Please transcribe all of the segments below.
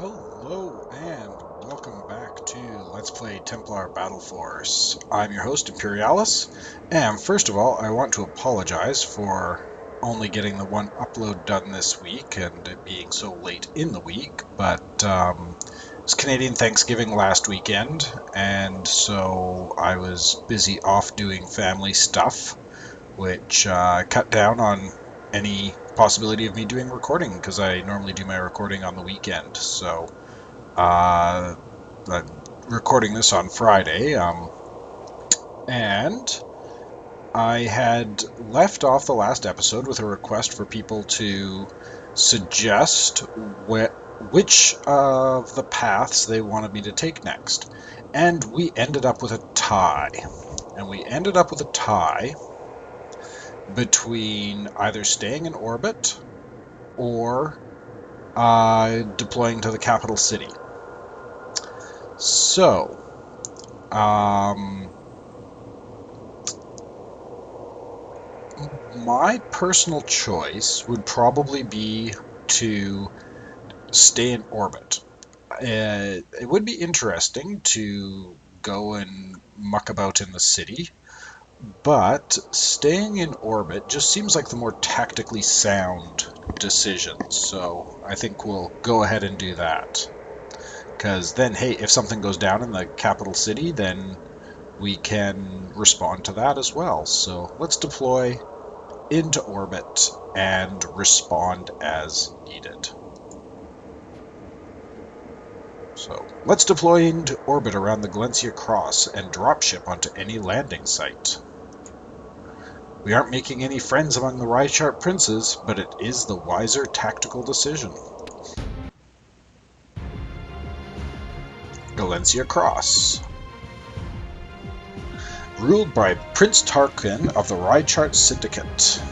Hello and welcome back to Let's Play Templar Battleforce. I'm your host, Imperialis, and first of all, I want to apologize for only getting the one upload done this week and it being so late in the week, but it was Canadian Thanksgiving last weekend, and so I was busy off doing family stuff, which cut down on any possibility of me doing recording because I normally do my recording on the weekend. So I'm recording this on Friday, and I had left off the last episode with a request for people to suggest which of the paths they wanted me to take next, and we ended up with a tie. Between either staying in orbit or deploying to the capital city. So, my personal choice would probably be to stay in orbit. It would be interesting to go and muck about in the city, but staying in orbit just seems like the more tactically sound decision, so I think we'll go ahead and do that. Because then, hey, if something goes down in the capital city, then we can respond to that as well. So let's deploy into orbit and respond as needed. So let's deploy into orbit around the Galantia Cross and dropship onto any landing site. We aren't making any friends among the Rychart princes, but it is the wiser tactical decision. Galantia Cross. Ruled by Prince Tarquin of the Rychart Syndicate.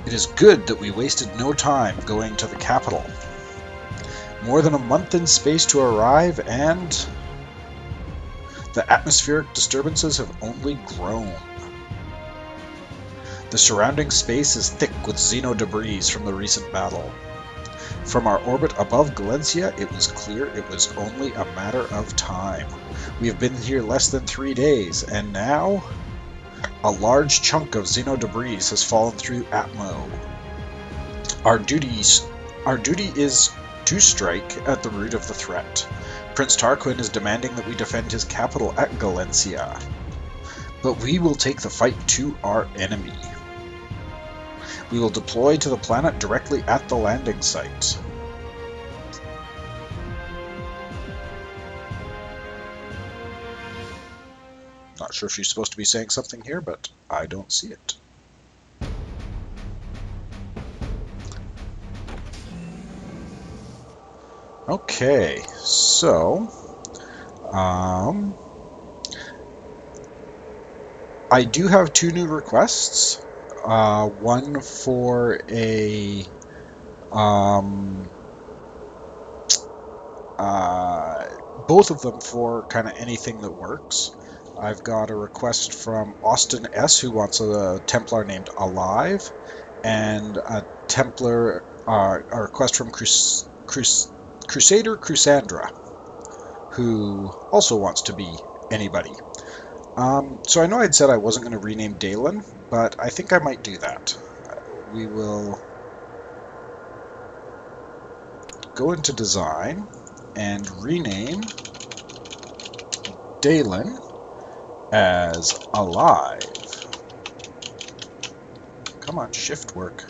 It is good that we wasted no time going to the capital. More than a month in space to arrive, and the atmospheric disturbances have only grown. The surrounding space is thick with xeno debris from the recent battle. From our orbit above Galantia, it was clear it was only a matter of time. We have been here less than 3 days, and now a large chunk of xeno debris has fallen through Atmo. Our duty is to strike at the root of the threat. Prince Tarquin is demanding that we defend his capital at Galantia. But we will take the fight to our enemy. We will deploy to the planet directly at the landing site. Not sure if she's supposed to be saying something here, but I don't see it. Okay, so I do have 2 new requests. One for a both of them for kind of anything that works. I've got a request from Austin S, who wants a Templar named Alive, and a Templar a request from Crusader Crusandra, who also wants to be anybody. So I know I'd said I wasn't going to rename Dalen, but I think I might do that. We will go into design and rename Dalen as Alive. Come on, shift work.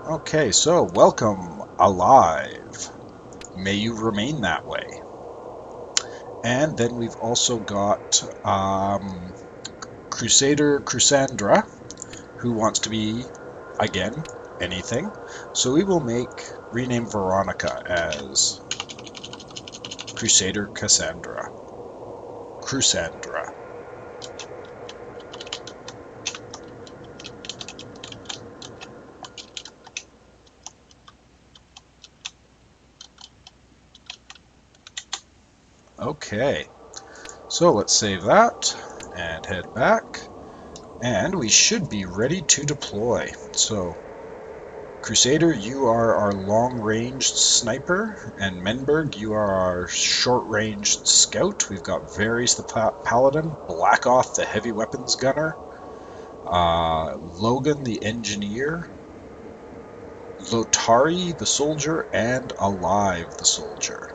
Okay, so welcome, Alive. May you remain that way. And then we've also got Crusader Crusandra, who wants to be, again, anything. So we will rename Veronica as Crusader Crusandra. Okay, so let's save that and head back, and we should be ready to deploy. So Crusader, you are our long-ranged sniper, and Menberg, you are our short-ranged scout. We've got Varys the paladin, Blackoff the heavy weapons gunner, Logan the engineer, Lotari the soldier, and Alive the soldier.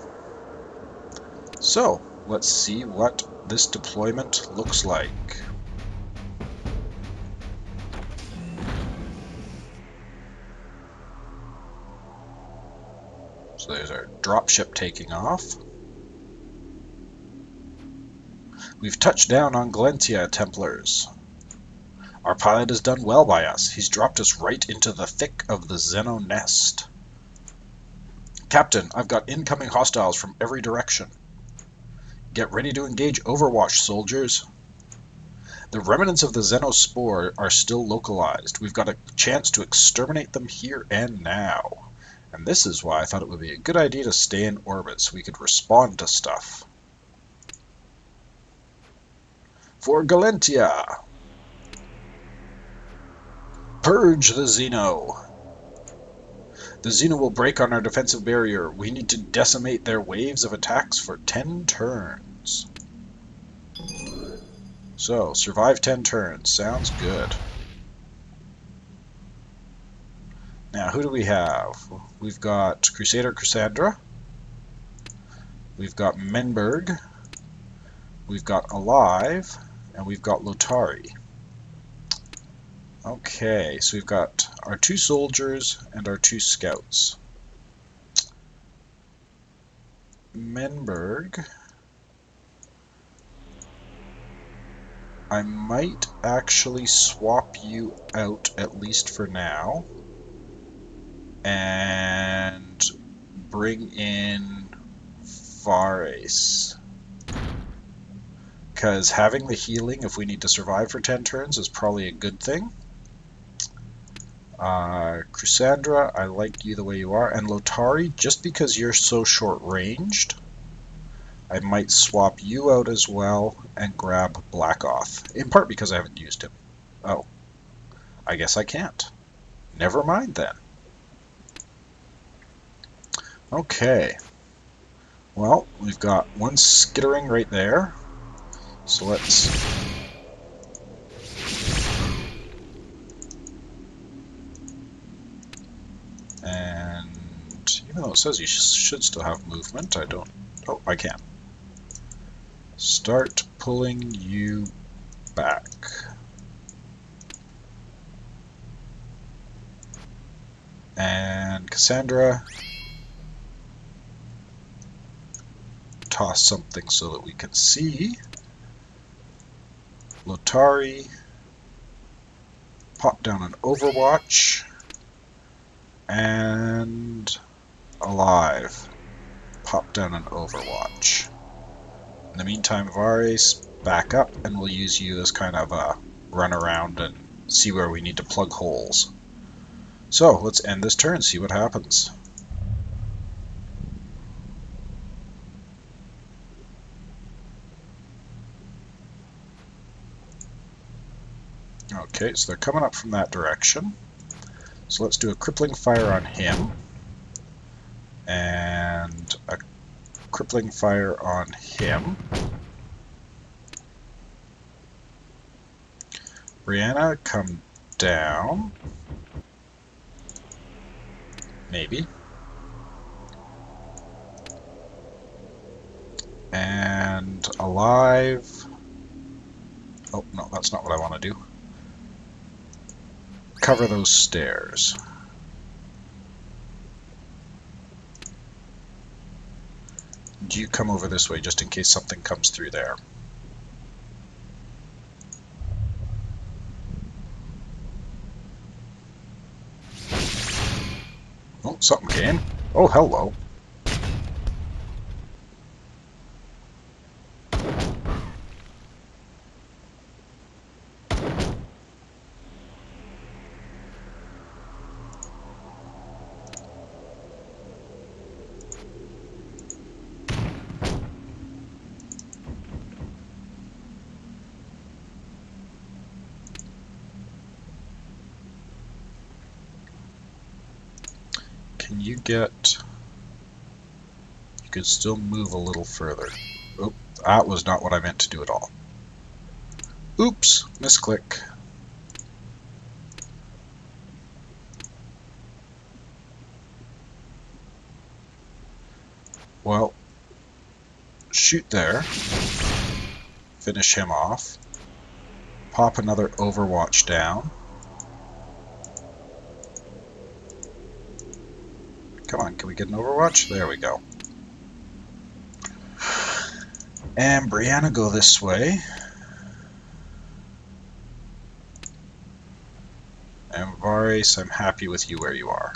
So, let's see what this deployment looks like. So there's our dropship taking off. We've touched down on Galantia, Templars. Our pilot has done well by us. He's dropped us right into the thick of the Xeno nest. Captain, I've got incoming hostiles from every direction. Get ready to engage Overwatch, soldiers. The remnants of the Xenospore are still localized. We've got a chance to exterminate them here and now. And this is why I thought it would be a good idea to stay in orbit so we could respond to stuff. For Galantia! Purge the Xeno! The Xeno will break on our defensive barrier. We need to decimate their waves of attacks for 10 turns. So, survive 10 turns. Sounds good. Now, who do we have? We've got Crusader Cassandra. We've got Menberg. We've got Alive. And we've got Lotari. Okay, so we've got our 2 soldiers and our 2 scouts. Menberg. I might actually swap you out, at least for now, and bring in Varys. Because having the healing, if we need to survive for 10 turns, is probably a good thing. Cassandra, I like you the way you are. And Lotari, just because you're so short-ranged, I might swap you out as well and grab Blackoff. In part because I haven't used him. Oh, I guess I can't. Never mind then. Okay. Well, we've got one skittering right there. So let's... And even though it says you should still have movement, I don't... Oh, I can. Start pulling you back. And Cassandra, toss something so that we can see. Lotari, pop down an Overwatch. And Alive, pop down an Overwatch. In the meantime, Varys, back up, and we'll use you as kind of a run around and see where we need to plug holes. So, let's end this turn, see what happens. Okay, so they're coming up from that direction. So let's do a crippling fire on him. And a crippling fire on him. Brianna, come down. Maybe. And Alive. Oh, no, that's not what I want to do. Cover those stairs. Do you come over this way just in case something comes through there? Oh, something came. Oh, hello. Can you get... You could still move a little further. Oop, that was not what I meant to do at all. Oops, misclick. Well, shoot there. Finish him off. Pop another Overwatch down. Come on, can we get an Overwatch? There we go. And Brianna, go this way. And Vares, I'm happy with you where you are.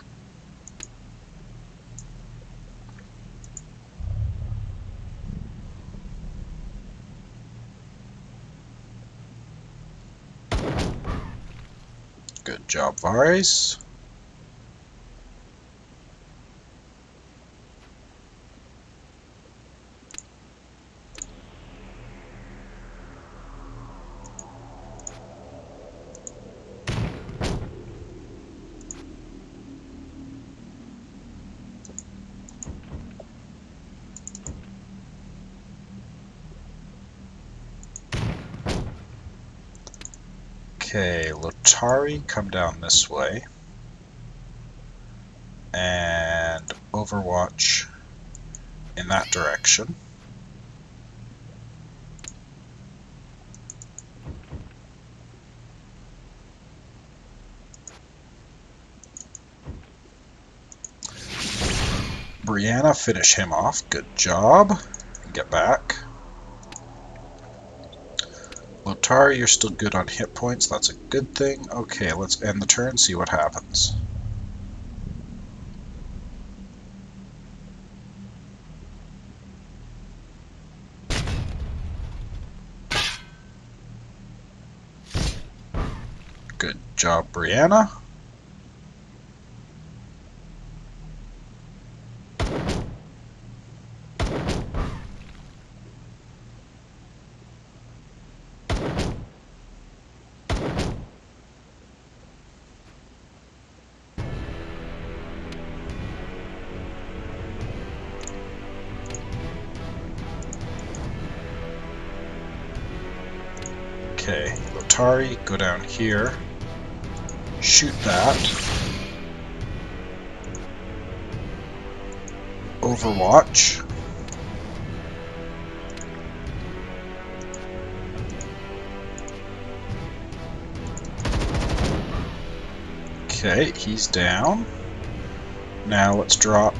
Good job, Vares. Okay, Lotari, come down this way. And Overwatch in that direction. Brianna, finish him off. Good job. Get back. Lotari, you're still good on hit points. That's a good thing. Okay, let's end the turn, see what happens. Good job, Brianna. Okay, Lotari, go down here. Shoot that. Overwatch. Okay, he's down. Now let's drop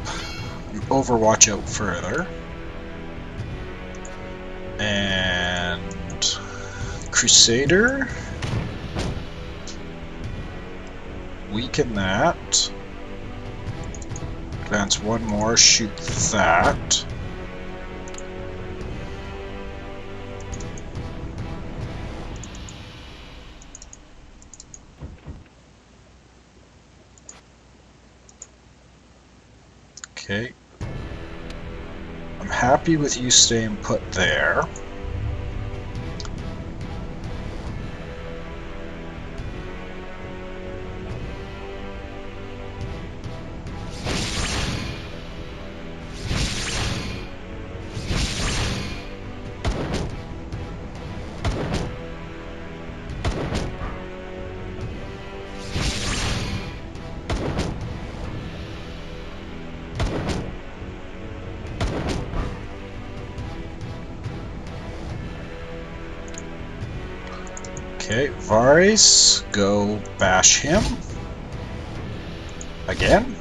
an Overwatch out further. And Crusader. Weaken that. Advance one more, shoot that. Okay. I'm happy with you staying put there. Okay, Vares, go bash him. Again?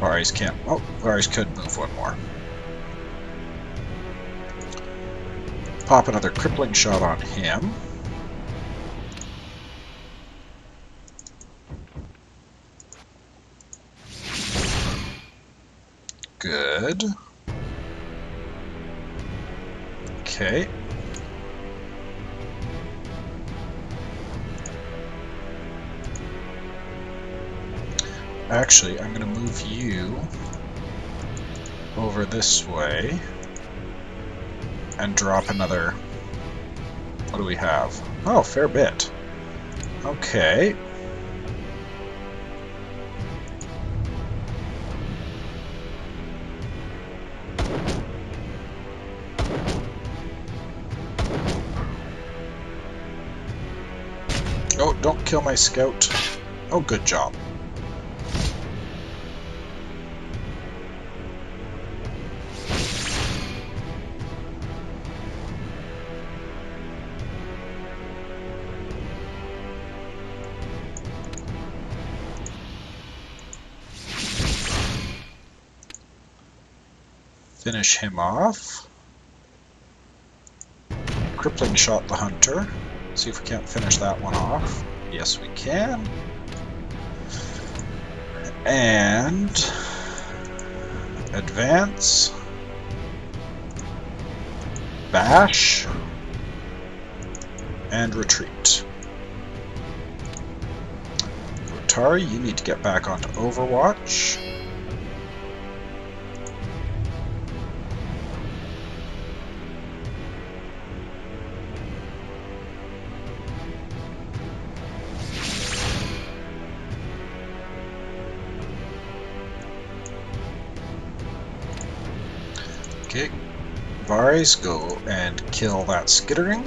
Vares can't. Oh, Vares could move one more. Pop another crippling shot on him. Good. Okay. Actually, I'm going to move you over this way and drop another... What do we have? Oh, fair bit. Okay. Oh, don't kill my scout. Oh, good job. Finish him off. Crippling shot the hunter. See if we can't finish that one off. Yes, we can. And advance. Bash. And retreat. Rotari, you need to get back onto Overwatch. Okay, Vares, go and kill that skittering.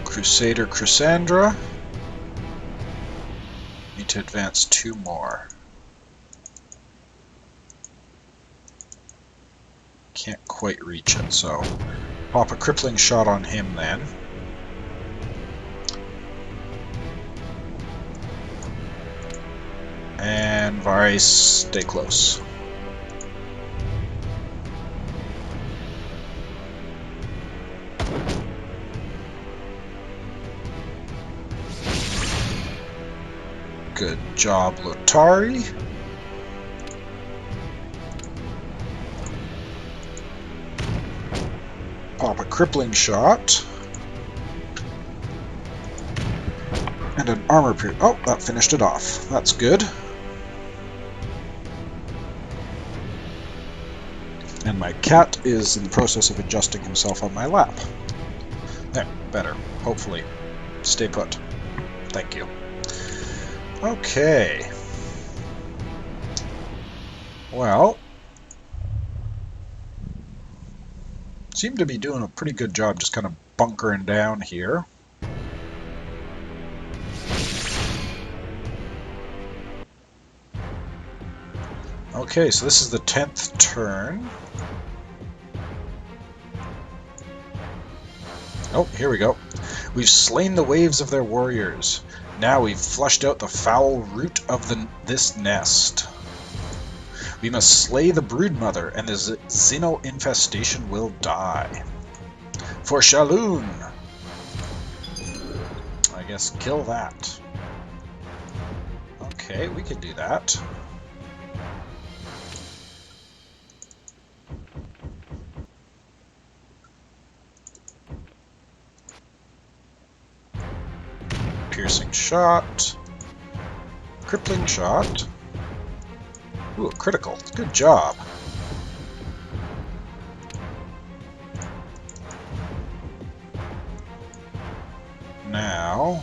Crusader, Chrysandra. Need to advance 2 more. Can't quite reach it, so pop a crippling shot on him then. And Vares, stay close. Good job, Lotari. Pop a crippling shot. And an armor pierce. Oh, that finished it off. That's good. And my cat is in the process of adjusting himself on my lap. There, better. Hopefully. Stay put. Thank you. Okay. Well, seem to be doing a pretty good job just kind of bunkering down here. Okay, so this is the 10th turn. Oh, here we go. We've slain the waves of their warriors. Now we've flushed out the foul root of this nest. We must slay the broodmother, and the Xeno infestation will die. For Shalloon! I guess kill that. Okay, we can do that. Piercing shot. Crippling shot. Ooh, a critical. Good job. Now...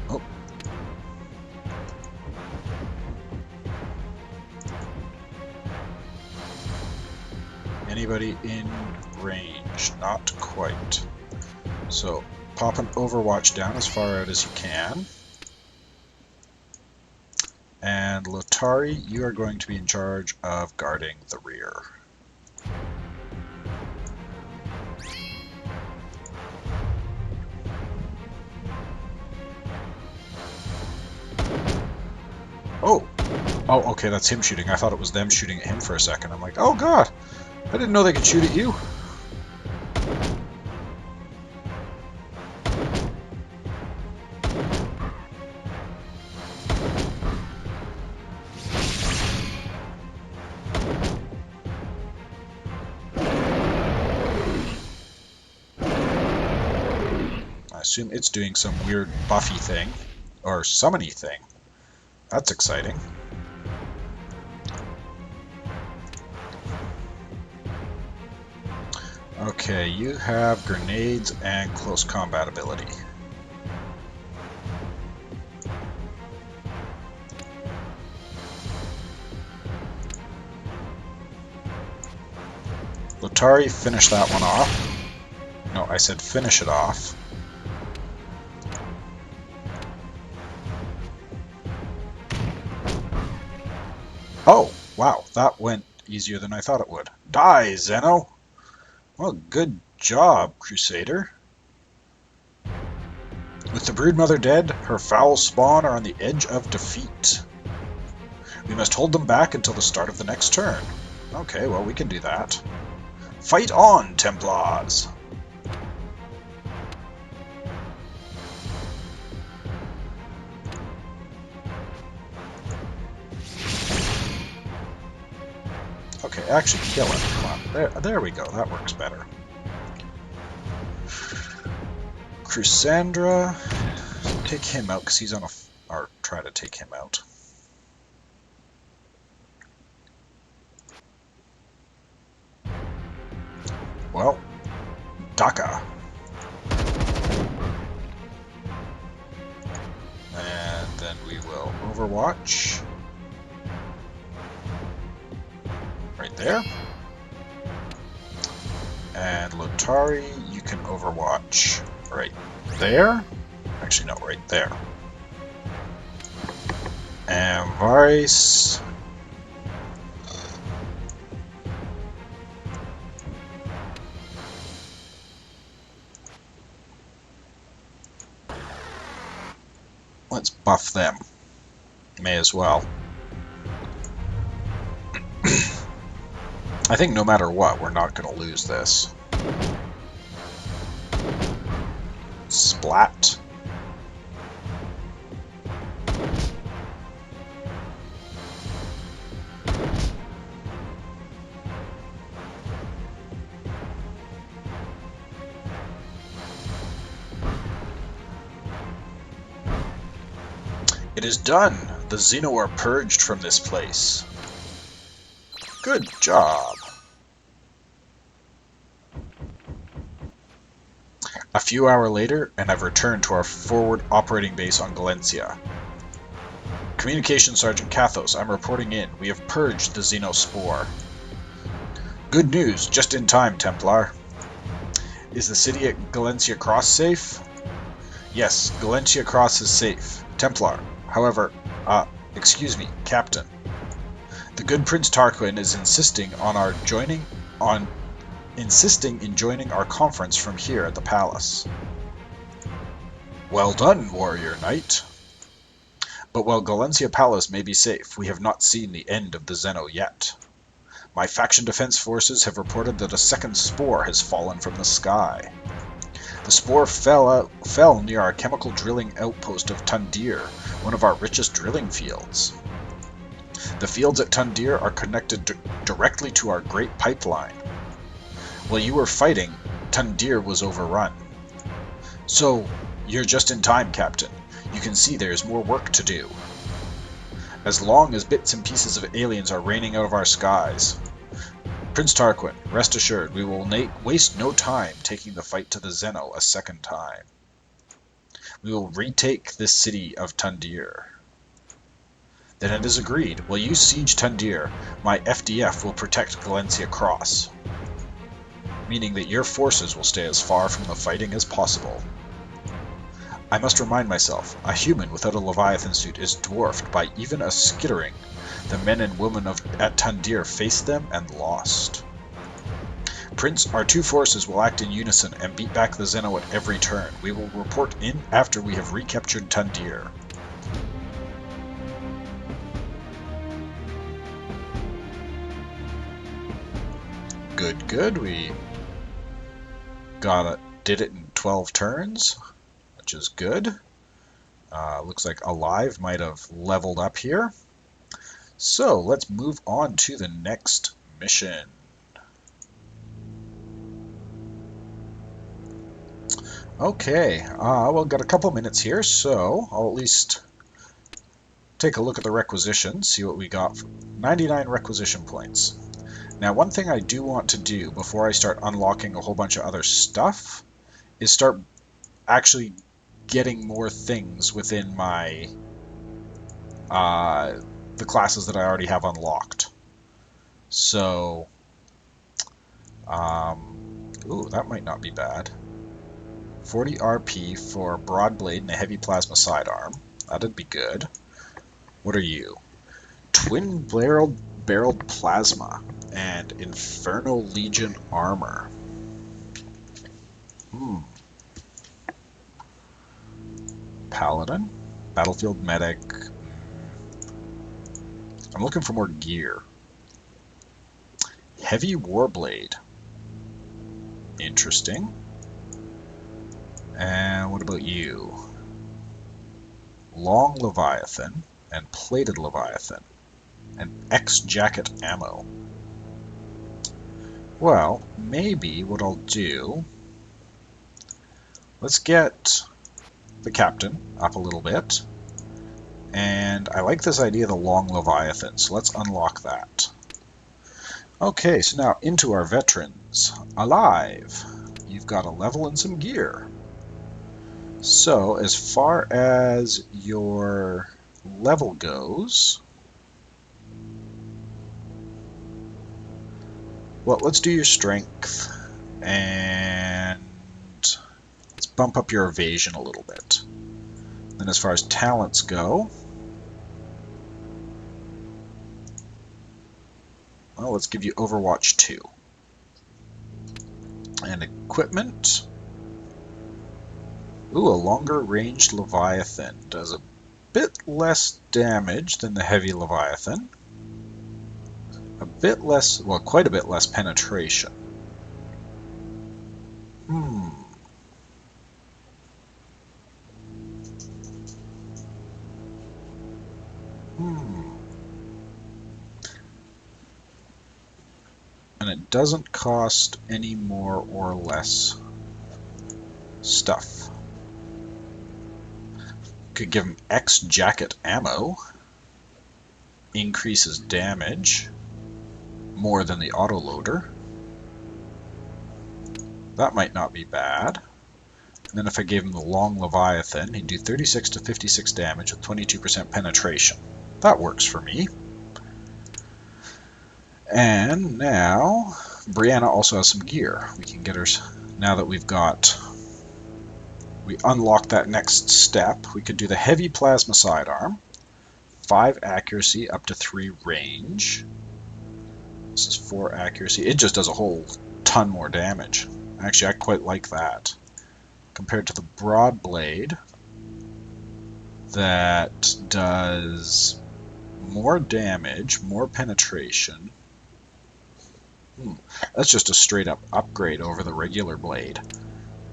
Oh. Anybody in range? Not quite. So, pop an Overwatch down as far out as you can. And Lotari, you are going to be in charge of guarding the rear. Oh! Oh, okay, that's him shooting. I thought it was them shooting at him for a second. I'm like, oh god! I didn't know they could shoot at you. I assume it's doing some weird buffy thing, or summony thing. That's exciting. Okay, you have grenades and close combat ability. Lotari, finish that one off. No, I said finish it off. Oh, wow, that went easier than I thought it would. Die, Zeno! Well, good job, Crusader. With the broodmother dead, her foul spawn are on the edge of defeat. We must hold them back until the start of the next turn. Okay, well, we can do that. Fight on, Templars! Okay, actually kill it. Come on. There we go. That works better. Crusandra, take him out because he's on a... or try to take him out. Well, Daka. And then we will Overwatch. Right there. And Lotari, you can Overwatch right there. Actually, no, right there. And Varys. Let's buff them. May as well. I think no matter what, we're not going to lose this. Splat. It is done! The Xeno are purged from this place. Good job! A few hours later, and I've returned to our forward operating base on Galantia. Communications Sergeant Kathos, I'm reporting in. We have purged the Xeno spore. Good news, just in time, Templar. Is the city at Galantia Cross safe? Yes, Galantia Cross is safe. Templar. However, excuse me, Captain. The good Prince Tarquin is insisting in joining our conference from here at the palace. Well done, warrior knight. But while Galantia Palace may be safe, we have not seen the end of the Xeno yet. My faction defense forces have reported that a second spore has fallen from the sky. The spore fell near our chemical drilling outpost of Tundir, one of our richest drilling fields. The fields at Tundir are connected directly to our great pipeline. While you were fighting, Tundir was overrun. So, you're just in time, Captain. You can see there's more work to do. As long as bits and pieces of aliens are raining out of our skies. Prince Tarquin, rest assured, we will waste no time taking the fight to the Xeno a second time. We will retake this city of Tundir. Then it is agreed. While you siege Tundir, my FDF will protect Galantia Cross. Meaning that your forces will stay as far from the fighting as possible. I must remind myself, a human without a Leviathan suit is dwarfed by even a skittering. The men and women at Tundir faced them and lost. Prince, our two forces will act in unison and beat back the Xeno at every turn. We will report in after we have recaptured Tundir. Good, good. We did it in 12 turns, which is good. Looks like Alive might have leveled up here. So let's move on to the next mission. Okay, well, got a couple minutes here, so I'll at least take a look at the requisitions, see what we got. 99 requisition points. Now, one thing I do want to do before I start unlocking a whole bunch of other stuff is start actually getting more things within my the classes that I already have unlocked. So Ooh, that might not be bad. 40 RP for a broad blade and a heavy plasma sidearm. That'd be good. What are you? Twin barreled plasma and Inferno Legion armor. Paladin, battlefield medic. I'm looking for more gear. Heavy warblade. Interesting. And what about you? Long Leviathan and plated Leviathan and X-jacket ammo. Well, maybe what I'll do, let's get the captain up a little bit. And I like this idea of the long Leviathan, so let's unlock that. Okay, so now into our veterans. Alive! You've got a level and some gear. So, as far as your level goes, well, let's do your strength, and let's bump up your evasion a little bit. Then as far as talents go, well, let's give you Overwatch 2. And equipment. Ooh, a longer ranged Leviathan. Does a bit less damage than the heavy Leviathan. A bit less, well, quite a bit less penetration. And it doesn't cost any more or less stuff. Could give him X-jacket ammo. Increases damage more than the autoloader. That might not be bad. And then if I gave him the long Leviathan, he'd do 36 to 56 damage with 22% penetration. That works for me. And now, Brianna also has some gear. We can get her, now that we unlocked that next step, we could do the heavy plasma sidearm, 5 accuracy, up to 3 range. This is 4 accuracy. It just does a whole ton more damage. Actually, I quite like that. Compared to the broad blade, that does more damage, more penetration. That's just a straight up upgrade over the regular blade.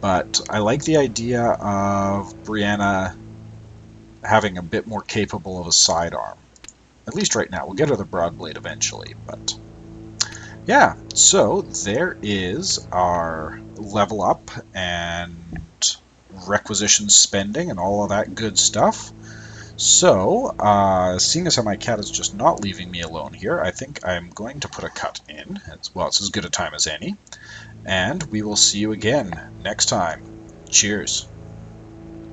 But I like the idea of Brianna having a bit more capable of a sidearm. At least right now. We'll get her the broad blade eventually, but yeah, so there is our level up and requisition spending and all of that good stuff. So, seeing as how my cat is just not leaving me alone here, I think I'm going to put a cut in. It's as good a time as any. And we will see you again next time. Cheers.